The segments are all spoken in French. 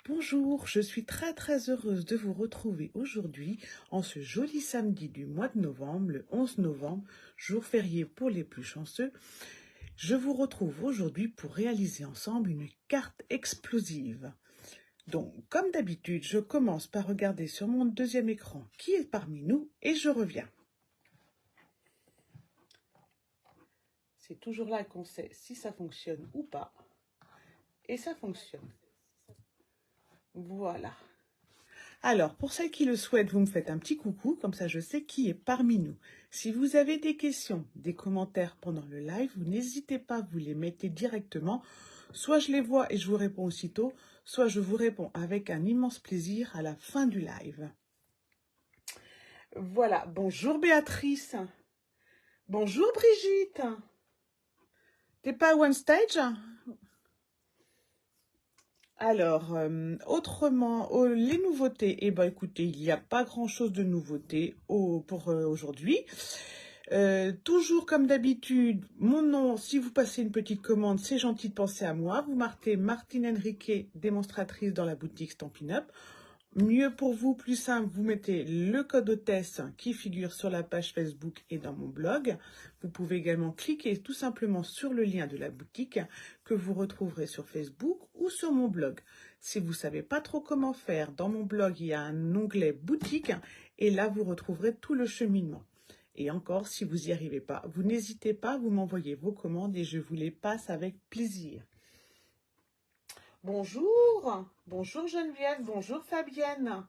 Bonjour, je suis très heureuse de vous retrouver aujourd'hui en ce joli samedi du mois de novembre, le 11 novembre, jour férié pour les plus chanceux. Je vous retrouve aujourd'hui pour réaliser ensemble une carte explosive. Donc, comme d'habitude, je commence par regarder sur mon deuxième écran qui est parmi nous et je reviens. C'est toujours là qu'on sait si ça fonctionne ou pas. Et ça fonctionne. Voilà. Alors, pour celles qui le souhaitent, vous me faites un petit coucou, comme ça je sais qui est parmi nous. Si vous avez des questions, des commentaires pendant le live, vous n'hésitez pas, vous les mettez directement. Soit je les vois et je vous réponds aussitôt, soit je vous réponds avec un immense plaisir à la fin du live. Voilà, bonjour Béatrice. Bonjour Brigitte. T'es pas one stage ? Alors, autrement, les nouveautés, eh ben, écoutez, il n'y a pas grand-chose de nouveauté pour aujourd'hui. Toujours comme d'habitude, mon nom, si vous passez une petite commande, c'est gentil de penser à moi. Vous marquez Martine Henriquet, démonstratrice dans la boutique Stampin' Up. Mieux pour vous, plus simple, vous mettez le code hôtesse qui figure sur la page Facebook et dans mon blog. Vous pouvez également cliquer tout simplement sur le lien de la boutique que vous retrouverez sur Facebook ou sur mon blog. Si vous ne savez pas trop comment faire, dans mon blog, il y a un onglet boutique et là, vous retrouverez tout le cheminement. Et encore, si vous n'y arrivez pas, vous n'hésitez pas, vous m'envoyez vos commandes et je vous les passe avec plaisir. Bonjour, bonjour Geneviève, bonjour Fabienne.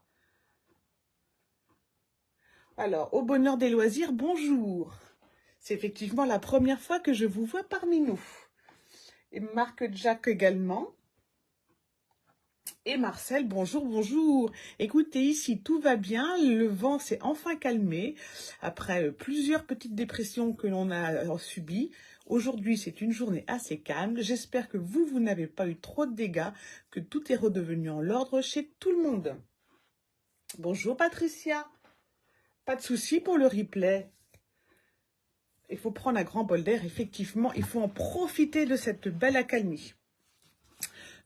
Alors, au bonheur des loisirs, bonjour. C'est effectivement la première fois que je vous vois parmi nous. Et Marc Jack également. Et Marcel, bonjour, bonjour. Écoutez, ici, tout va bien. Le vent s'est enfin calmé après plusieurs petites dépressions que l'on a subies. Aujourd'hui, c'est une journée assez calme. J'espère que vous n'avez pas eu trop de dégâts, que tout est redevenu en l'ordre chez tout le monde. Bonjour Patricia. Pas de souci pour le replay. Il faut prendre un grand bol d'air. Effectivement, il faut en profiter de cette belle accalmie.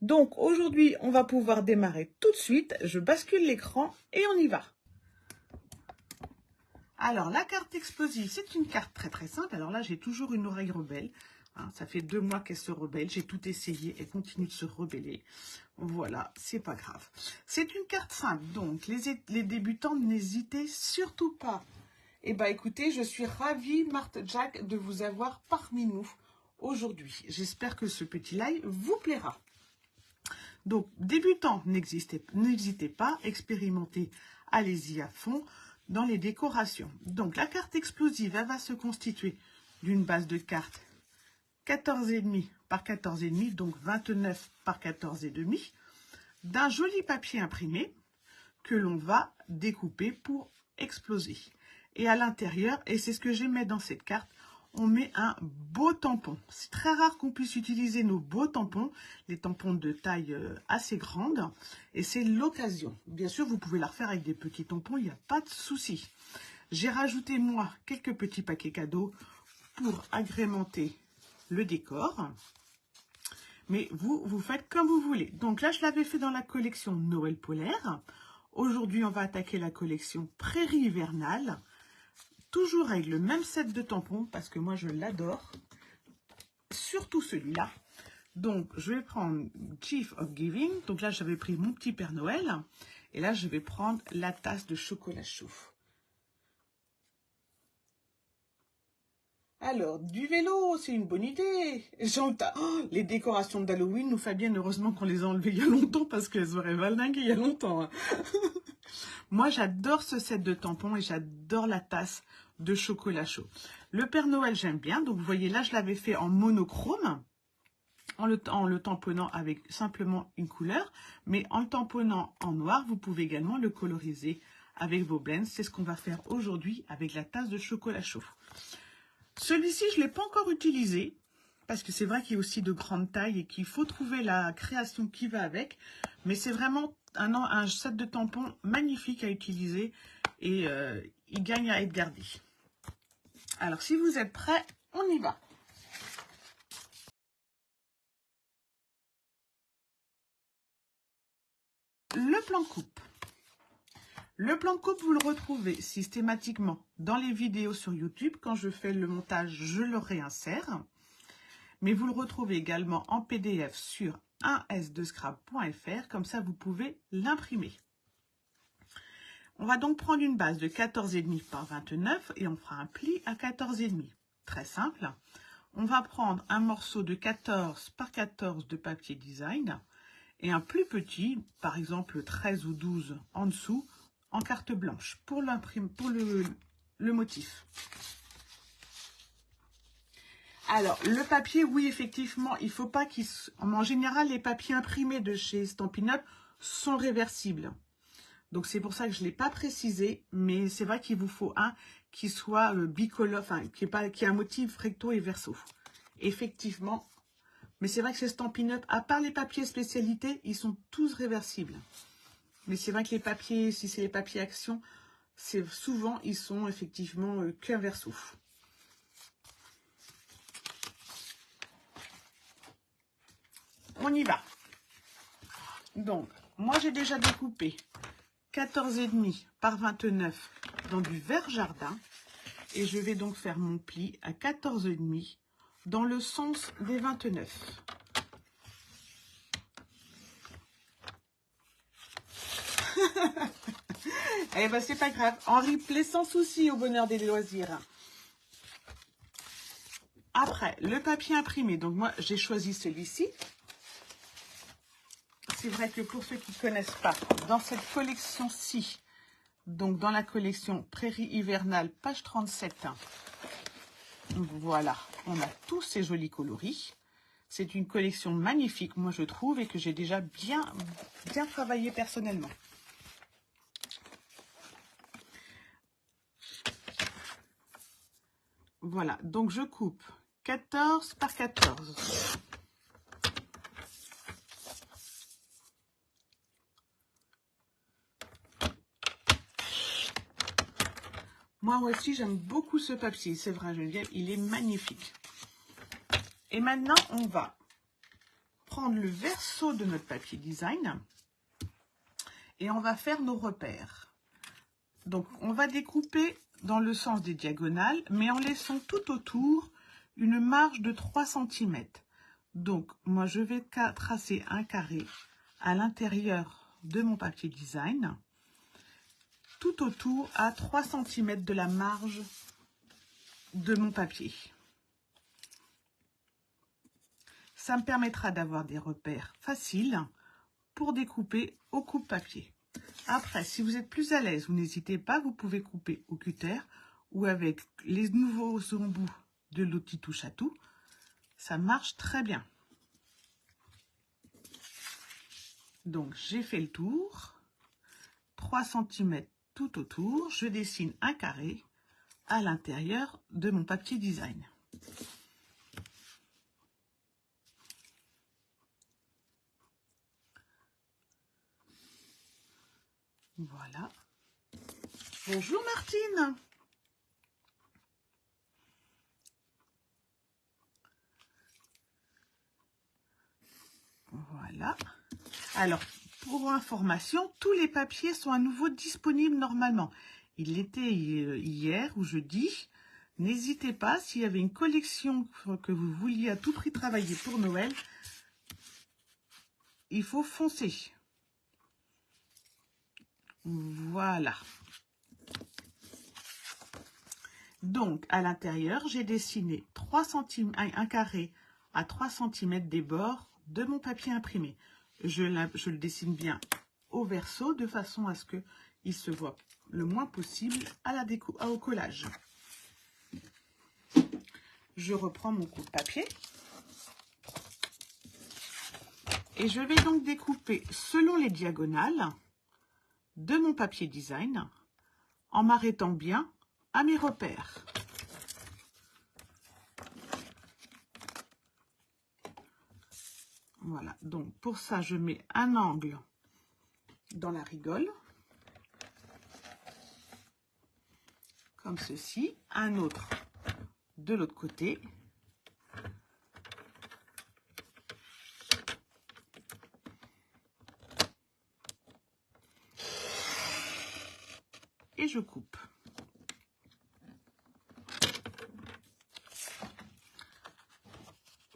Donc, aujourd'hui, on va pouvoir démarrer tout de suite. Je bascule l'écran et on y va. Alors, la carte explosive, c'est une carte très simple. Alors là, j'ai toujours une oreille rebelle. Hein, ça fait 2 mois qu'elle se rebelle. J'ai tout essayé. Elle continue de se rebeller. Voilà, c'est pas grave. C'est une carte simple. Donc, les débutants, n'hésitez surtout pas. Eh bien, écoutez, je suis ravie, Marthe Jack, de vous avoir parmi nous aujourd'hui. J'espère que ce petit live vous plaira. Donc, débutants, n'hésitez pas, expérimentez, allez-y à fond dans les décorations. Donc, la carte explosive, elle va se constituer d'une base de cartes 14,5 par 14,5, donc 29 par 14,5, d'un joli papier imprimé que l'on va découper pour exploser. Et à l'intérieur, et c'est ce que j'aimais dans cette carte, on met un beau tampon. C'est très rare qu'on puisse utiliser nos beaux tampons, les tampons de taille assez grande, et c'est l'occasion. Bien sûr, vous pouvez la refaire avec des petits tampons, il n'y a pas de souci. J'ai rajouté, moi, quelques petits paquets cadeaux pour agrémenter le décor. Mais vous faites comme vous voulez. Donc là, je l'avais fait dans la collection Noël polaire. Aujourd'hui, on va attaquer la collection Prairie hivernale. Toujours avec le même set de tampons, parce que moi, je l'adore. Surtout celui-là. Donc, je vais prendre Gift of Giving. Donc là, j'avais pris mon petit Père Noël. Et là, je vais prendre la tasse de chocolat chaud. Alors, du vélo, c'est une bonne idée. Les décorations d'Halloween, nous Fabienne, heureusement qu'on les a enlevées il y a longtemps parce qu'elles auraient valdingué il y a longtemps. Hein. Moi, j'adore ce set de tampons et j'adore la tasse de chocolat chaud. Le Père Noël, j'aime bien. Donc, vous voyez, là, je l'avais fait en monochrome, en le tamponnant avec simplement une couleur. Mais en le tamponnant en noir, vous pouvez également le coloriser avec vos blends. C'est ce qu'on va faire aujourd'hui avec la tasse de chocolat chaud. Celui-ci, je ne l'ai pas encore utilisé, parce que c'est vrai qu'il est aussi de grande taille et qu'il faut trouver la création qui va avec. Mais c'est vraiment un set de tampons magnifique à utiliser et il gagne à être gardé. Alors, si vous êtes prêts, on y va. le plan de coupe. Le plan de coupe, vous le retrouvez systématiquement dans les vidéos sur YouTube. Quand je fais le montage, je le réinsère. Mais vous le retrouvez également en PDF sur 1s2scrap.fr. Comme ça, vous pouvez l'imprimer. On va donc prendre une base de 14,5 par 29 et on fera un pli à 14,5. Très simple. On va prendre un morceau de 14 par 14 de papier design et un plus petit, par exemple 13 ou 12 en dessous, en carte blanche pour le motif. Alors, le papier, oui, effectivement, il ne faut pas qu'il... En général, les papiers imprimés de chez Stampin' Up sont réversibles. Donc, c'est pour ça que je ne l'ai pas précisé, mais c'est vrai qu'il vous faut un qui soit bicolore, enfin, qui ait un motif recto et verso. Effectivement, mais c'est vrai que chez Stampin' Up, à part les papiers spécialités, ils sont tous réversibles. Mais c'est vrai que les papiers, si c'est les papiers action, c'est souvent, ils sont effectivement qu'un verso. On y va. Donc, moi, j'ai déjà découpé 14,5 par 29 dans du vert jardin. Et je vais donc faire mon pli à 14,5 dans le sens des 29. Eh ben, c'est pas grave. En replay sans souci au bonheur des loisirs. Après, le papier imprimé. Donc, moi, j'ai choisi celui-ci. C'est vrai que pour ceux qui ne connaissent pas, dans cette collection-ci, donc dans la collection Prairie hivernale, page 37, voilà, on a tous ces jolis coloris. C'est une collection magnifique, moi je trouve, et que j'ai déjà bien travaillé personnellement. Voilà, donc je coupe 14 par 14. Moi aussi, j'aime beaucoup ce papier. C'est vrai, Geneviève, il est magnifique. Et maintenant, on va prendre le verso de notre papier design et on va faire nos repères. Donc, on va découper dans le sens des diagonales, mais en laissant tout autour une marge de 3 cm. Donc, moi, je vais tracer un carré à l'intérieur de mon papier design, tout autour à 3 cm de la marge de mon papier. Ça me permettra d'avoir des repères faciles pour découper au coupe-papier. Après, si vous êtes plus à l'aise, vous n'hésitez pas, vous pouvez couper au cutter ou avec les nouveaux embouts de l'outil touche à tout. Ça marche très bien. Donc, j'ai fait le tour. 3 cm tout autour. Je dessine un carré à l'intérieur de mon papier design. Voilà. Bonjour Martine. Voilà. Alors, pour information, tous les papiers sont à nouveau disponibles normalement. Il l'était hier ou jeudi. N'hésitez pas, s'il y avait une collection que vous vouliez à tout prix travailler pour Noël, il faut foncer. Voilà. Donc, à l'intérieur, j'ai dessiné 3 cm, un carré à 3 cm des bords de mon papier imprimé. Je le dessine bien au verso de façon à ce qu'il se voit le moins possible au collage. Je reprends mon coupe-papier et je vais donc découper selon les diagonales de mon papier design en m'arrêtant bien à mes repères. Voilà, donc pour ça, je mets un angle dans la rigole, comme ceci, un autre de l'autre côté. je coupe.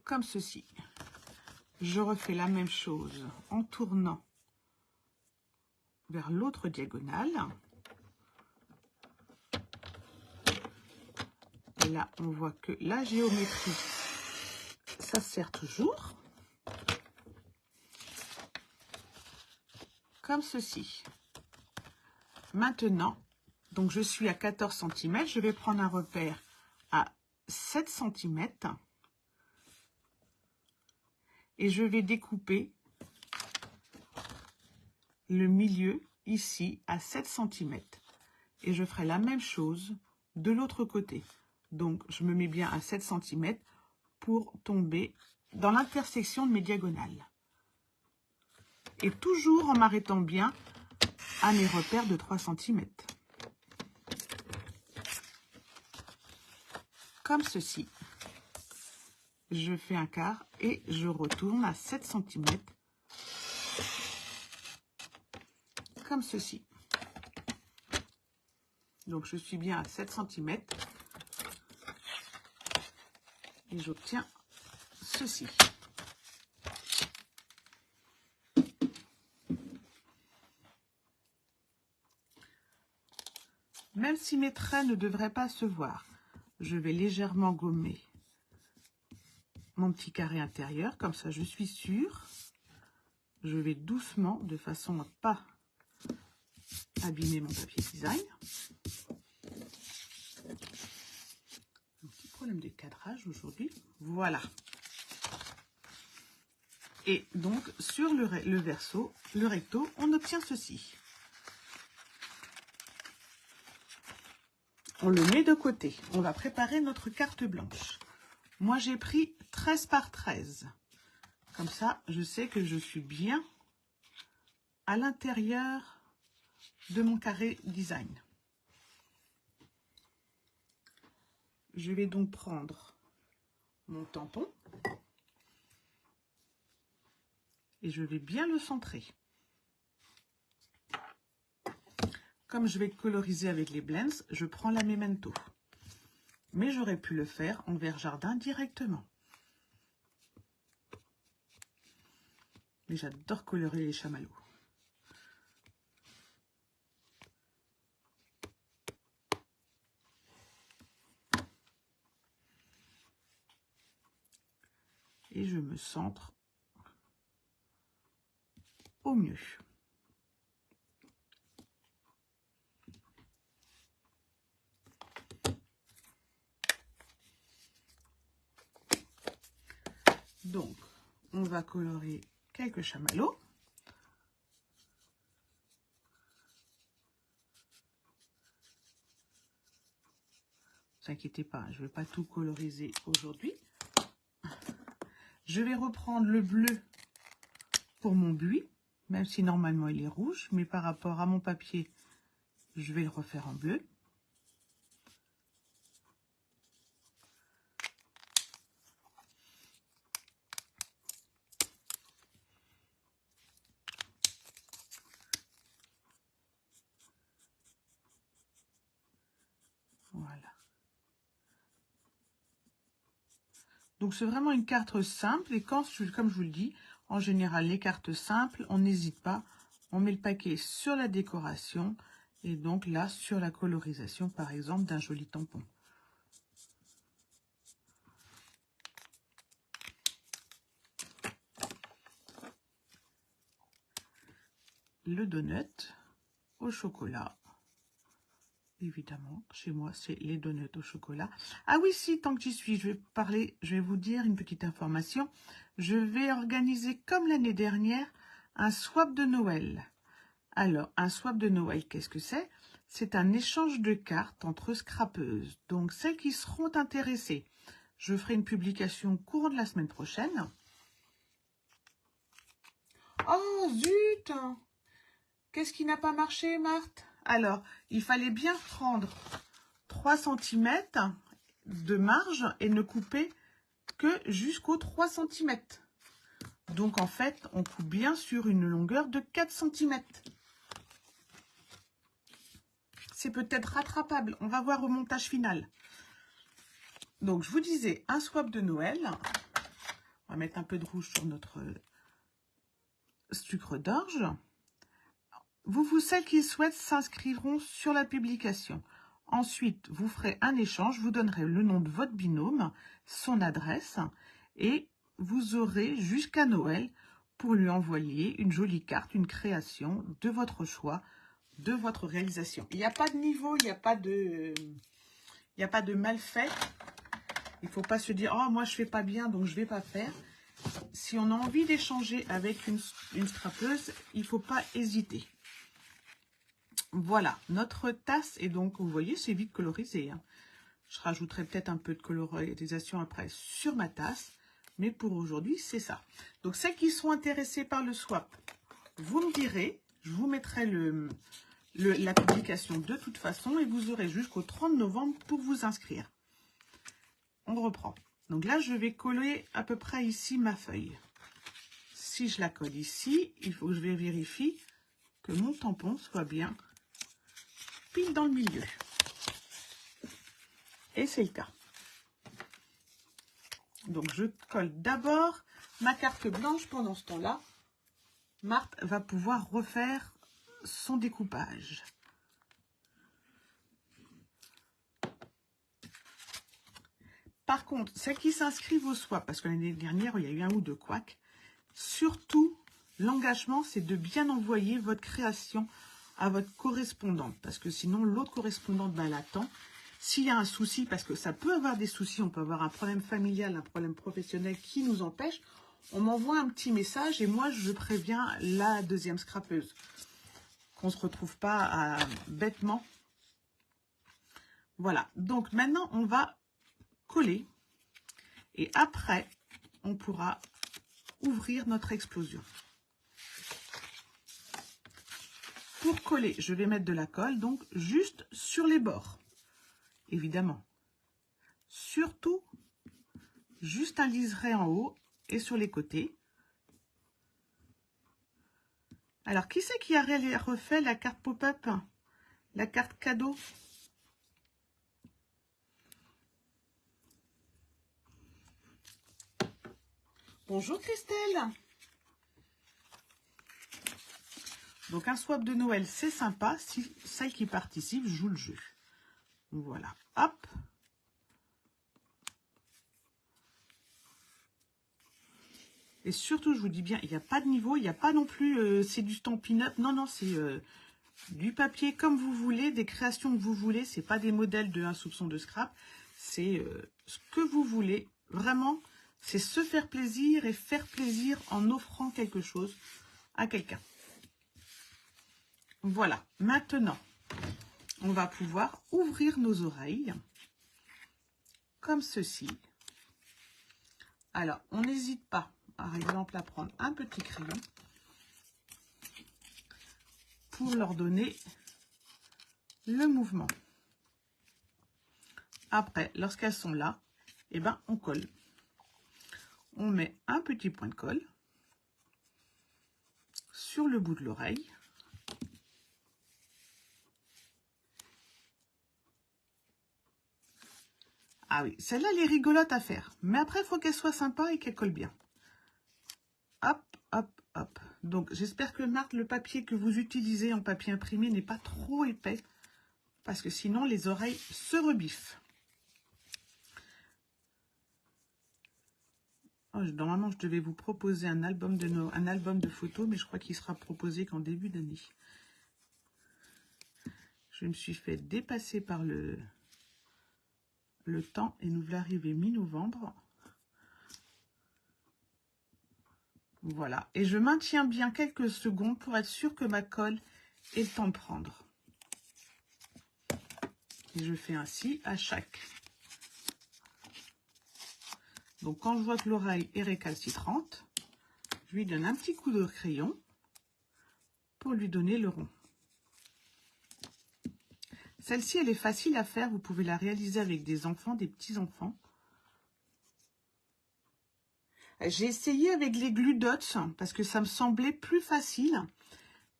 Comme ceci. Je refais la même chose en tournant vers l'autre diagonale. Et là, on voit que la géométrie, ça sert toujours. Comme ceci. Maintenant, donc je suis à 14 cm, je vais prendre un repère à 7 cm et je vais découper le milieu ici à 7 cm. Et je ferai la même chose de l'autre côté. Donc, je me mets bien à 7 cm pour tomber dans l'intersection de mes diagonales. Et toujours en m'arrêtant bien à mes repères de 3 cm. Comme ceci. Je fais un quart et je retourne à 7 cm. Comme ceci. Donc, je suis bien à 7 cm. Et j'obtiens ceci. Même si mes traits ne devraient pas se voir, je vais légèrement gommer mon petit carré intérieur. Comme ça, je suis sûre. Je vais doucement, de façon à ne pas abîmer mon papier design. Un petit problème de cadrage aujourd'hui. Voilà. Et donc, sur le verso, le recto, on obtient ceci. On le met de côté. On va préparer notre carte blanche. Moi, j'ai pris 13 par 13. Comme ça, je sais que je suis bien à l'intérieur de mon carré design. Je vais donc prendre mon tampon et je vais bien le centrer. Comme je vais coloriser avec les blends, je prends la Memento. Mais j'aurais pu le faire en vert jardin directement. Mais j'adore colorer les chamallows. Et je me centre au mieux. Donc, on va colorer quelques chamallows. Ne vous inquiétez pas, je ne vais pas tout coloriser aujourd'hui. Je vais reprendre le bleu pour mon buis, même si normalement il est rouge, mais par rapport à mon papier, je vais le refaire en bleu. Voilà. Donc c'est vraiment une carte simple et comme je vous le dis, en général les cartes simples, on n'hésite pas, on met le paquet sur la décoration et donc là sur la colorisation par exemple d'un joli tampon. Le donut au chocolat. Évidemment, chez moi, c'est les donuts au chocolat. Ah oui, si, tant que j'y suis, je vais vous dire une petite information. Je vais organiser, comme l'année dernière, un swap de Noël. Alors, un swap de Noël, qu'est-ce que c'est? C'est un échange de cartes entre scrapeuses. Donc, celles qui seront intéressées, je ferai une publication courant de la semaine prochaine. Oh, zut! Qu'est-ce qui n'a pas marché, Marthe? Alors, il fallait bien prendre 3 cm de marge et ne couper que jusqu'aux 3 cm. Donc, en fait, on coupe bien sur une longueur de 4 cm. c'est peut-être rattrapable. On va voir au montage final. Donc, je vous disais, un swap de Noël. On va mettre un peu de rouge sur notre sucre d'orge. Celles qui souhaitent s'inscriront sur la publication. Ensuite, vous ferez un échange. Vous donnerez le nom de votre binôme, son adresse et vous aurez jusqu'à Noël pour lui envoyer une jolie carte, une création de votre choix, de votre réalisation. Il n'y a pas de niveau, il n'y a pas de mal fait. Il ne faut pas se dire « Oh, moi, je ne fais pas bien, donc je ne vais pas faire ». Si on a envie d'échanger avec une scrapeuse, il ne faut pas hésiter. Voilà, notre tasse est donc, vous voyez, c'est vite colorisé. Hein. Je rajouterai peut-être un peu de colorisation après sur ma tasse. Mais pour aujourd'hui, c'est ça. Donc, celles qui sont intéressées par le swap, vous me direz, je vous mettrai la publication de toute façon et vous aurez jusqu'au 30 novembre pour vous inscrire. On reprend. Donc là, je vais coller à peu près ici ma feuille. Si je la colle ici, il faut que je vérifie que mon tampon soit bien pile dans le milieu. Et c'est le cas. Donc, je colle d'abord ma carte blanche. Pendant ce temps-là, Marthe va pouvoir refaire son découpage. Par contre, celles qui s'inscrivent au swap, parce que l'année dernière, il y a eu un ou deux couacs, surtout, l'engagement, c'est de bien envoyer votre création à votre correspondante. Parce que sinon, l'autre correspondante, elle attend. S'il y a un souci, parce que ça peut avoir des soucis, on peut avoir un problème familial, un problème professionnel qui nous empêche, on m'envoie un petit message et moi, je préviens la deuxième scrapeuse. Qu'on ne se retrouve pas bêtement. Voilà. Donc, maintenant, on va coller. Et après, on pourra ouvrir notre explosion. Pour coller, je vais mettre de la colle, donc juste sur les bords. Évidemment. Surtout, juste un liseré en haut et sur les côtés. Alors, qui c'est qui a refait la carte pop-up? La carte cadeau? Bonjour Christelle. Donc, un swap de Noël, c'est sympa. Si celle qui participe joue le jeu. Voilà. Hop. Et surtout, je vous dis bien, il n'y a pas de niveau, il n'y a pas non plus, c'est du Stampin' Up. Non, non, c'est du papier comme vous voulez, des créations que vous voulez. C'est pas des modèles de un soupçon de scrap. C'est ce que vous voulez. Vraiment, c'est se faire plaisir et faire plaisir en offrant quelque chose à quelqu'un. Voilà. Maintenant, on va pouvoir ouvrir nos oreilles comme ceci. Alors, on n'hésite pas, par exemple, à prendre un petit crayon pour leur donner le mouvement. Après, lorsqu'elles sont là, eh ben, on colle. On met un petit point de colle sur le bout de l'oreille. Ah oui, celle-là, elle est rigolote à faire. Mais après, il faut qu'elle soit sympa et qu'elle colle bien. Hop, hop, hop. Donc, j'espère que Marthe, le papier que vous utilisez en papier imprimé n'est pas trop épais. Parce que sinon, les oreilles se rebiffent. Oh, normalement, je devais vous proposer un album de photos, mais je crois qu'il sera proposé qu'en début d'année. Je me suis fait dépasser par le temps et nous voulons arriver mi-novembre. Voilà. Et je maintiens bien quelques secondes pour être sûr que ma colle ait le temps de prendre. Et je fais ainsi à chaque. Donc, quand je vois que l'oreille est récalcitrante, je lui donne un petit coup de crayon pour lui donner le rond. Celle-ci, elle est facile à faire. Vous pouvez la réaliser avec des enfants, des petits-enfants. J'ai essayé avec les Glue Dots parce que ça me semblait plus facile.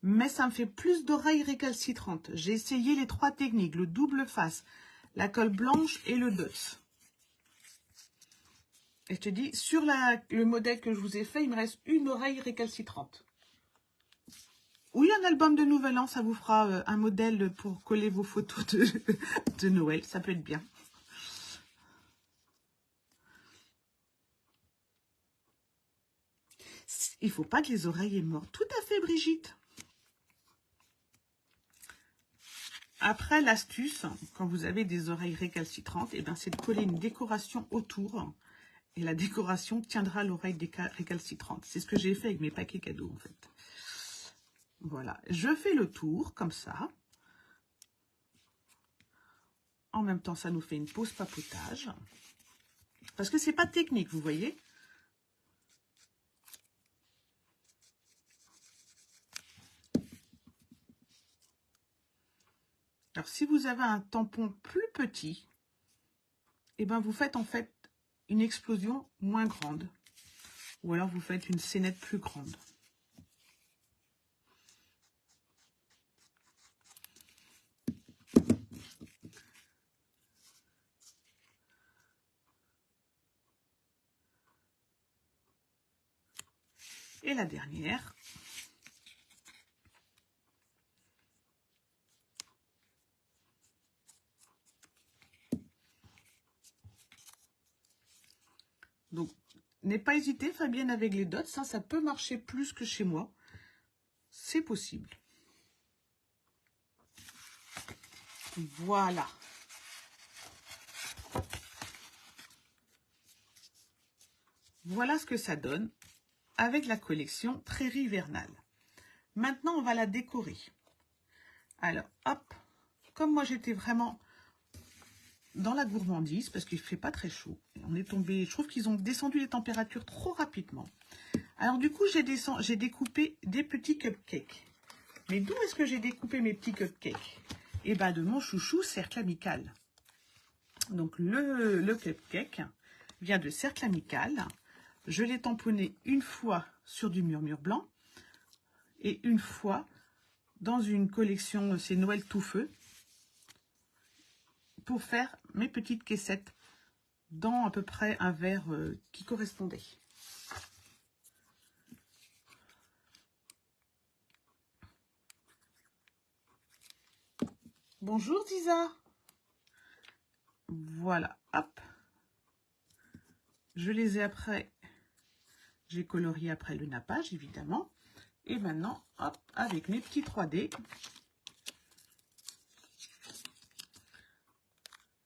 mais ça me fait plus d'oreilles récalcitrantes. J'ai essayé les 3 techniques, le double face, la colle blanche et le dots. Et je te dis, sur le modèle que je vous ai fait, il me reste une oreille récalcitrante. Oui, un album de Nouvel An, ça vous fera un modèle pour coller vos photos de Noël. Ça peut être bien. Il ne faut pas que les oreilles aient mort. Tout à fait, Brigitte. Après, l'astuce, quand vous avez des oreilles récalcitrantes, eh ben, c'est de coller une décoration autour. Et la décoration tiendra l'oreille récalcitrante. C'est ce que j'ai fait avec mes paquets cadeaux, en fait. Voilà. Je fais le tour, comme ça. En même temps, ça nous fait une pause papotage. Parce que c'est pas technique, vous voyez. Alors, si vous avez un tampon plus petit, eh ben, vous faites en fait une explosion moins grande. Ou alors, vous faites une scénette plus grande. Et la dernière. Donc, n'ayez pas hésité, Fabienne, avec les dots. Ça peut marcher plus que chez moi. C'est possible. Voilà. Voilà ce que ça donne avec la collection Prairie Vernale. Maintenant, on va la décorer. Alors, hop, comme moi, j'étais vraiment dans la gourmandise, parce qu'il ne fait pas très chaud. On est tombé, je trouve qu'ils ont descendu les températures trop rapidement. Alors, du coup, j'ai découpé des petits cupcakes. Mais d'où est-ce que j'ai découpé mes petits cupcakes? Eh bien, de mon chouchou Cercle Amical. Donc, le cupcake vient de Cercle Amical. Je l'ai tamponné une fois sur du murmure blanc et une fois dans une collection, c'est Noël tout feu, pour faire mes petites caissettes dans à peu près un verre qui correspondait. Bonjour Ziza. Voilà, hop. Je les ai après, j'ai colorié après le nappage évidemment. Et maintenant, hop, avec mes petits 3D,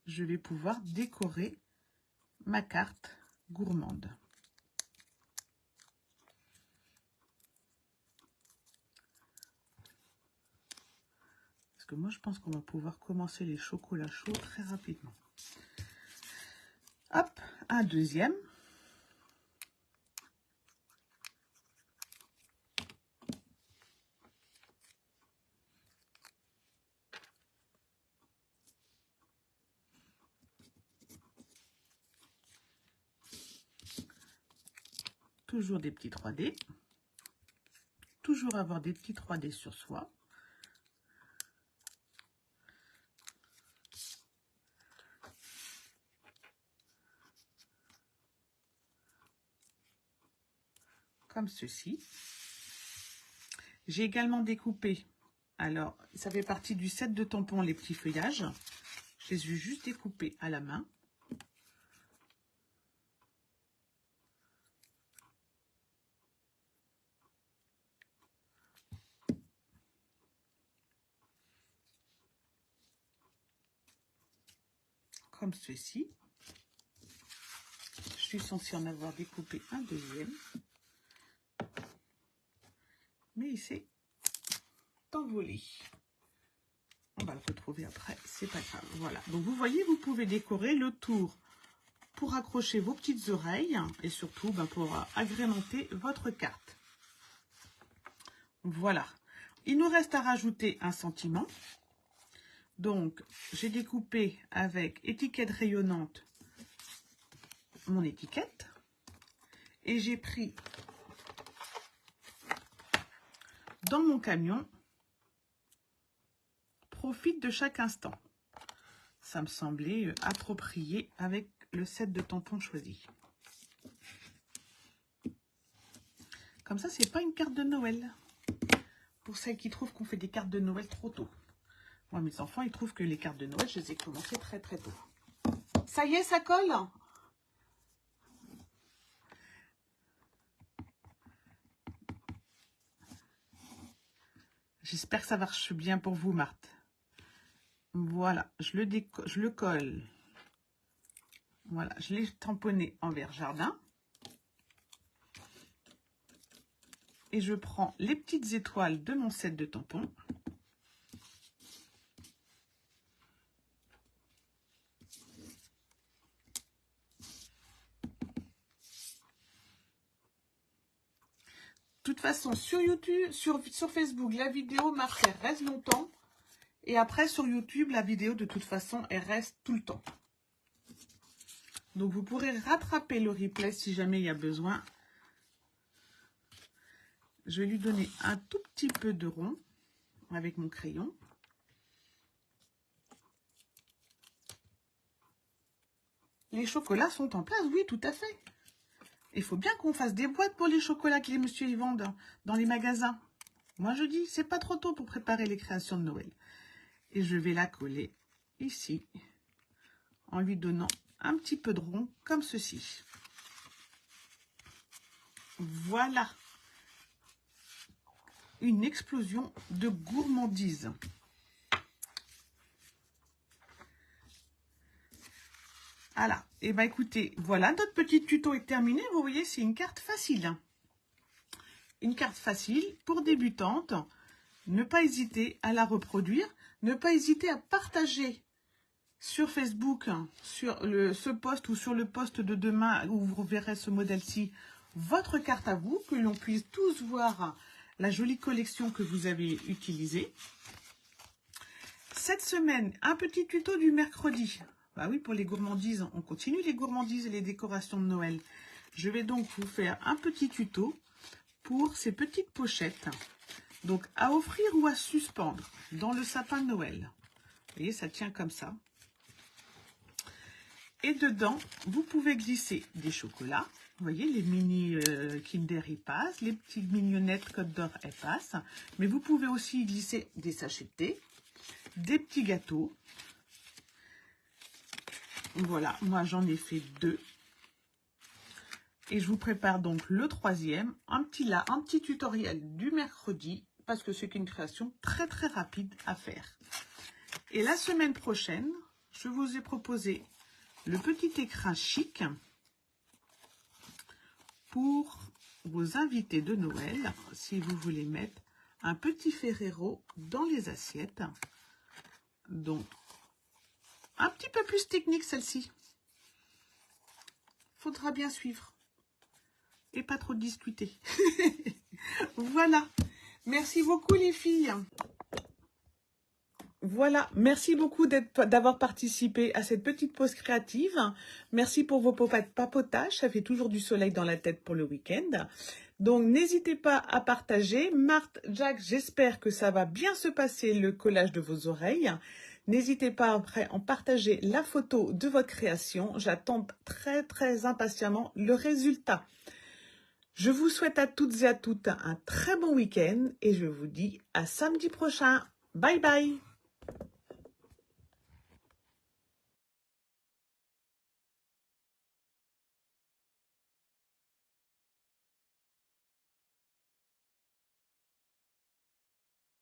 je vais pouvoir décorer ma carte gourmande. Parce que moi, je pense qu'on va pouvoir commencer les chocolats chauds très rapidement. Hop, un deuxième. Toujours des petits 3D. Toujours avoir des petits 3D sur soi. Comme ceci. J'ai également découpé, alors ça fait partie du set de tampons, les petits feuillages. Je les ai juste découpés à la main. Comme ceci. Je suis censée en avoir découpé un deuxième. Mais il s'est envolé. On va le retrouver après, c'est pas grave. Voilà, donc vous voyez, vous pouvez décorer le tour pour accrocher vos petites oreilles et surtout pour agrémenter votre carte. Voilà, il nous reste à rajouter un sentiment. Donc, j'ai découpé avec étiquette rayonnante mon étiquette et j'ai pris dans mon camion. Profite de chaque instant. Ça me semblait approprié avec le set de tampons choisi. Comme ça, c'est pas une carte de Noël. Pour celles qui trouvent qu'on fait des cartes de Noël trop tôt. Moi, mes enfants, ils trouvent que les cartes de Noël, je les ai commencées très très tôt. Ça y est, ça colle? J'espère que ça marche bien pour vous, Marthe. Voilà, je le colle. Voilà, je l'ai tamponné en vert jardin. Et je prends les petites étoiles de mon set de tampons. De toute façon, sur YouTube, sur Facebook, la vidéo, Marthe, elle reste longtemps. Et après, sur YouTube, la vidéo, de toute façon, elle reste tout le temps. Donc, vous pourrez rattraper le replay si jamais il y a besoin. Je vais lui donner un tout petit peu de rond avec mon crayon. Les chocolats sont en place, oui, tout à fait. Il faut bien qu'on fasse des boîtes pour les chocolats que les messieurs y vendent dans les magasins. Moi, je dis, c'est pas trop tôt pour préparer les créations de Noël. Et je vais la coller ici, en lui donnant un petit peu de rond, comme ceci. Voilà. Une explosion de gourmandise. Voilà. Et bien, écoutez, voilà, notre petit tuto est terminé. Vous voyez, c'est une carte facile. Une carte facile pour débutantes. Ne pas hésiter à la reproduire. Ne pas hésiter à partager sur Facebook, sur ce post ou sur le post de demain où vous verrez ce modèle-ci, votre carte à vous, que l'on puisse tous voir la jolie collection que vous avez utilisée. Cette semaine, un petit tuto du mercredi. Bah oui, pour les gourmandises, on continue les gourmandises et les décorations de Noël. Je vais donc vous faire un petit tuto pour ces petites pochettes. Donc, à offrir ou à suspendre dans le sapin de Noël. Vous voyez, ça tient comme ça. Et dedans, vous pouvez glisser des chocolats. Vous voyez, les mini Kinder, ils passent. Les petites mignonnettes Côte d'Or, elles passent. Mais vous pouvez aussi y glisser des sachets de thé, des petits gâteaux. Voilà, moi j'en ai fait 2. Et je vous prépare donc le 3e. Un petit tutoriel du mercredi. Parce que c'est une création très très rapide à faire. Et la semaine prochaine, je vous ai proposé le petit écrin chic pour vos invités de Noël, si vous voulez mettre un petit Ferrero dans les assiettes. Donc, un petit peu plus technique celle-ci. Faudra bien suivre et pas trop discuter. Voilà. Merci beaucoup les filles. Voilà, merci beaucoup d'avoir participé à cette petite pause créative. Merci pour vos papotages, ça fait toujours du soleil dans la tête pour le week-end. Donc, n'hésitez pas à partager. Marthe, Jack, j'espère que ça va bien se passer, le collage de vos oreilles. N'hésitez pas après à en partager la photo de votre création. J'attends très, très impatiemment le résultat. Je vous souhaite à toutes et à toutes un très bon week-end et je vous dis à samedi prochain. Bye bye!